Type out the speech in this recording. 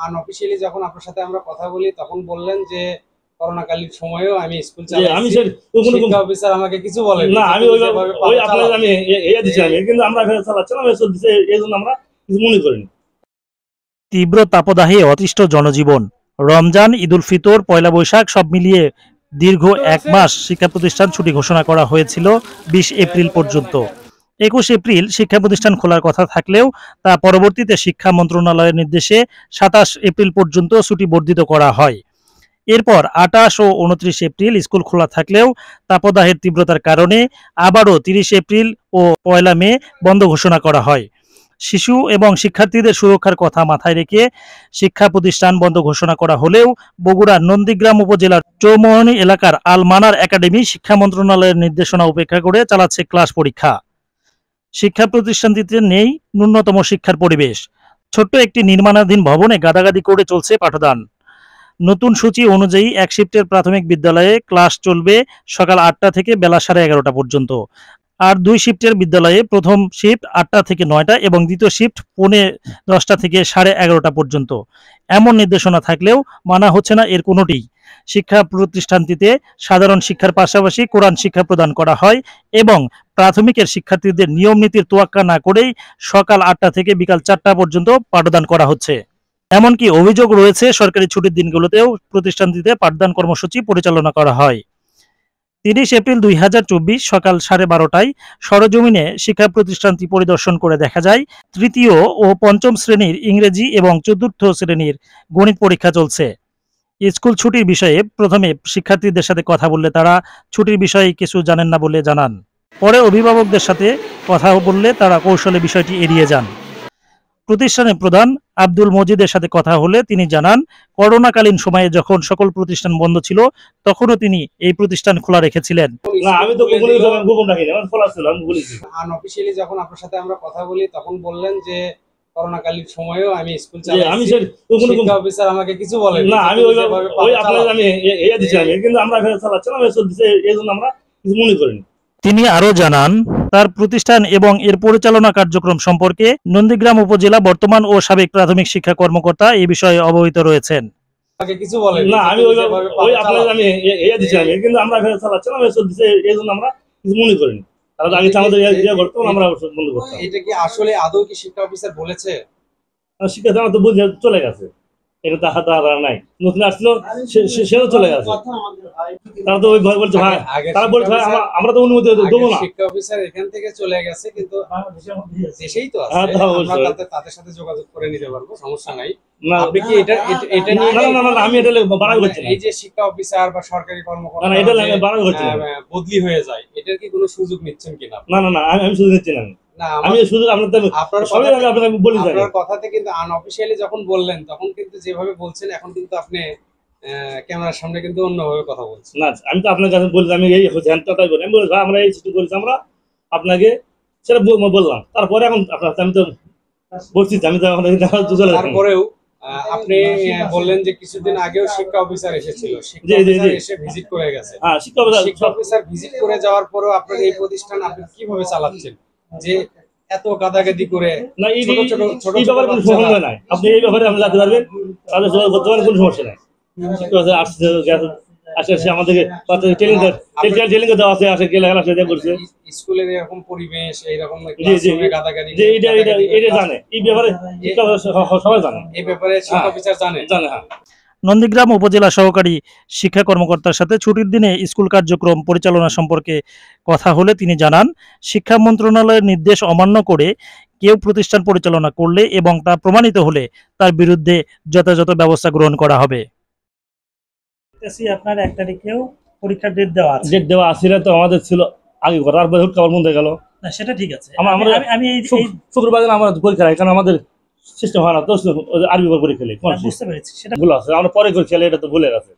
Unofficially যখন আপনার সাথে আমরা কথা বলি তখন বললেন যে করোনাকালীন সময়েও আমি স্কুল চালাচ্ছি, শিক্ষা অফিসার আমাকে কিছু বলেন না। আমি ওই আপনাদের আমি এই দিছি আমি, কিন্তু আমরা এখানে চালাচ্ছিলাম এইজন্য আমরা কিছু মনে করিনি। তীব্র তাপদাহে অতিষ্ঠ জনজীবন। রমজান, ঈদুল ফিতর, পয়লা বৈশাখ সব মিলিয়ে দীর্ঘ এক মাস শিক্ষা প্রতিষ্ঠান ছুটি ঘোষণা করা হয়েছিল 20 এপ্রিল পর্যন্ত। 21 এপ্রিল শিক্ষা প্রতিষ্ঠান খোলার কথা থাকলেও তা পরবর্তীতে শিক্ষা মন্ত্রণালয়ের নির্দেশে 27 এপ্রিল পর্যন্ত ছুটি বর্ধিত করা হয়। এরপর 28 ও 29 এপ্রিল স্কুল খোলা থাকলেও তাপদাহের তীব্রতার কারণে আবারও 30 এপ্রিল ও 1 মে বন্ধ ঘোষণা করা হয়। শিশু এবং শিক্ষার্থীদের সুরক্ষার কথা মাথায় রেখে শিক্ষা প্রতিষ্ঠান বন্ধ ঘোষণা করা হলেও বগুড়ার নন্দীগ্রাম উপজেলার চৌমোহনী এলাকার আল মানার একাডেমি শিক্ষা মন্ত্রণালয়ের নির্দেশনা উপেক্ষা করে চালাচ্ছে ক্লাস পরীক্ষা। শিক্ষা প্রতিষ্ঠানটিতে নেই ন্যূনতম শিক্ষার পরিবেশ। ছোট্ট একটি নির্মাণাধীন ভবনে গাদাগাদি করে চলছে পাঠদান। নতুন সূচি অনুযায়ী এক শিফটের প্রাথমিক বিদ্যালয়ে ক্লাস চলবে সকাল 8টা থেকে বেলা 11:30 পর্যন্ত, আর 2 শিফটের বিদ্যালয়ে প্রথম শিফট 8টা থেকে 9টা এবং দ্বিতীয় শিফট 10:15 থেকে 11:30 পর্যন্ত। এমন নির্দেশনা থাকলেও মানা হচ্ছে না এর কোনোটিই। শিক্ষা প্রতিষ্ঠানটিতে সাধারণ শিক্ষার পাশাপাশি কোরআন শিক্ষা প্রদান করা হয় এবং প্রাথমিকের শিক্ষার্থীদের নিয়ম নীতির তোয়াক্কা না করেই সকাল 8টা থেকে বিকাল 4টা পর্যন্ত পাঠদান করা হচ্ছে। এমনকি অভিযোগ রয়েছে সরকারি ছুটির দিনগুলোতেও প্রতিষ্ঠানটিতে পাঠদান কর্মসূচি পরিচালনা করা হয়। 30 এপ্রিল 2024 সকাল 12:30টায় সরজমিনে শিক্ষা প্রতিষ্ঠানটি পরিদর্শন করে দেখা যায় তৃতীয় ও পঞ্চম শ্রেণীর ইংরেজি এবং চতুর্থ শ্রেণীর গণিত পরীক্ষা চলছে। স্কুল ছুটির বিষয়ে প্রথমে শিক্ষার্থীদের সাথে কথা বললে তারা ছুটির বিষয়ে কিছু জানেন না বলে জানান। পরে অভিভাবকদের সাথে কথা বললে তারা কৌশলে বিষয়টি এড়িয়ে যান। প্রতিষ্ঠানের প্রধান আব্দুল মজিদের সাথে কথা হলে তিনি জানান, করোনাকালীন সময়ে যখন সকল প্রতিষ্ঠান বন্ধ ছিল তখনও তিনি এই প্রতিষ্ঠান খোলা রেখেছিলেন। না, আমি তো গোপন রাখিনি, আমার খোলা ছিল, আমি বলেছি। আনঅফিশিয়ালি যখন আপনার সাথে আমরা কথা বলি তখন বললেন যে করোনাকালীন সময়েও আমি স্কুল চালাচ্ছি, শিক্ষা অফিসার আমাকে কিছু বলেন না। আমি ওই আপনাদের আমি এই দিছি আমি, কিন্তু আমরা এখানে চালাচ্ছিলাম এইজন্য আমরা কিছু মনে করিনি। তিনি আরো জানান, তার প্রতিষ্ঠান এবং এর পরিচালনা কার্যক্রম সম্পর্কে নন্দীগ্রাম উপজেলা বর্তমান ও সাবেক প্রাথমিক শিক্ষা কর্মকর্তা এই বিষয়ে অবহিত রয়েছেন। কিছু বলেন না, আমি ওই আপনাদের আমি এই দিছি আমি, কিন্তু আমরা এখানে চালাচ্ছিলাম এইজন্য আমরা কিছু মনে করিনি। আগে আমাদের আমরা বন্ধ করতাম। এটা কি আসলে আদৌ কি শিক্ষা অফিসার বলেছে? শিক্ষা তো বুঝে চলে গেছে, এটা তো হাত নাই, নতুন আসলো সেও চলে গেছে। তারা তো ওই ভয় বলছে ভাই, তারা বলছে ভাই আমরা তো অনুমতি দেবো না। শিক্ষা অফিসার এখান থেকে চলে গেছে, কিন্তু দেশেই তো আছে, আমরা তাদের সাথে যোগাযোগ করে নিতে পারবো, সমস্যা নাই। আপনি কি এটা নিয়ে না আমি এটা বাড়াই করছি না, এই যে শিক্ষা অফিসার বা সরকারি কর্মকর্তা না, এটা বাড়াই করছি না, বদলি হয়ে যায়, এটার কি কোনো সুযোগ নিচ্ছেন কিনা? না না না, আমি সুযোগ নিচ্ছি না। আমি শুধু আপনার কথাতে কিন্তু আনঅফিশিয়ালি যখন বললেন তখন কিন্তু যেভাবে বলছেন এখন কিন্তু আপনি ক্যামেরার সামনে কিন্তু অন্যভাবে কথা বলছেন। না, আমি তো আপনার কাছে বলছি, আমি এই হ্যান্ডটাই বলি, আমি বলি ভাই আমরা এই ছুটি করেছি, আমরা আপনাকে সেটা বললাম। তারপরে এখন আমি তো বলছি, আমি তো তারপরেও আপনি বললেন যে কিছুদিন আগেও শিক্ষা অফিসার এসেছিল, শিক্ষা অফিসার এসে ভিজিট করে গেছে। হ্যাঁ, শিক্ষা অফিসার ভিজিট করে যাওয়ার পরেও আপনার এই প্রতিষ্ঠান আপনি কিভাবে চালাচ্ছেন যে এত গাদাগাদি করে? না, ছোট এই ব্যাপারে কোনো সমস্যা নাই, আপনি এই ব্যাপারে আপনি লাগতে পারবেন, তাহলে বলতে পারেন, কোনো সমস্যা নাই। আসছে আমাদেরকে ট্রেনিং দেওয়া আছে, আসে গেলে বলছে স্কুলের এরকম পরিবেশ, এইরকম গাদাগাদি এটা জানে, এই ব্যাপারে সবাই জানে, এই ব্যাপারে শিক্ষা অফিসার জানে। হ্যাঁ। নন্দীগ্রাম উপজেলা সহকারী শিক্ষা কর্মকর্তার সাথে ছুটির দিনে স্কুল কার্যক্রম পরিচালনা সম্পর্কে কথা হলে তিনি জানান, শিক্ষা মন্ত্রণালয়ের নির্দেশ অমান্য করে কেউ প্রতিষ্ঠান পরিচালনা করলে এবং তা প্রমাণিত হলে তার বিরুদ্ধে যথাযথ ব্যবস্থা গ্রহণ করা হবে। আপনার 1 তারিখেও পরীক্ষার ডেট দেওয়া আছে, তো আমাদের ছিল আগে করার পরে হুট বন্ধ হয়ে গেল। না, সেটা ঠিক আছে, আমি শুক্রবার আমার পরীক্ষা, কারণ আমাদের সিস্টেম হয় না তো, আরবি পরীক্ষা বুঝতে পেরেছি, সেটা ভুল আছে, আমরা পরে করে খেলে, এটা তো ভুলে গেছে।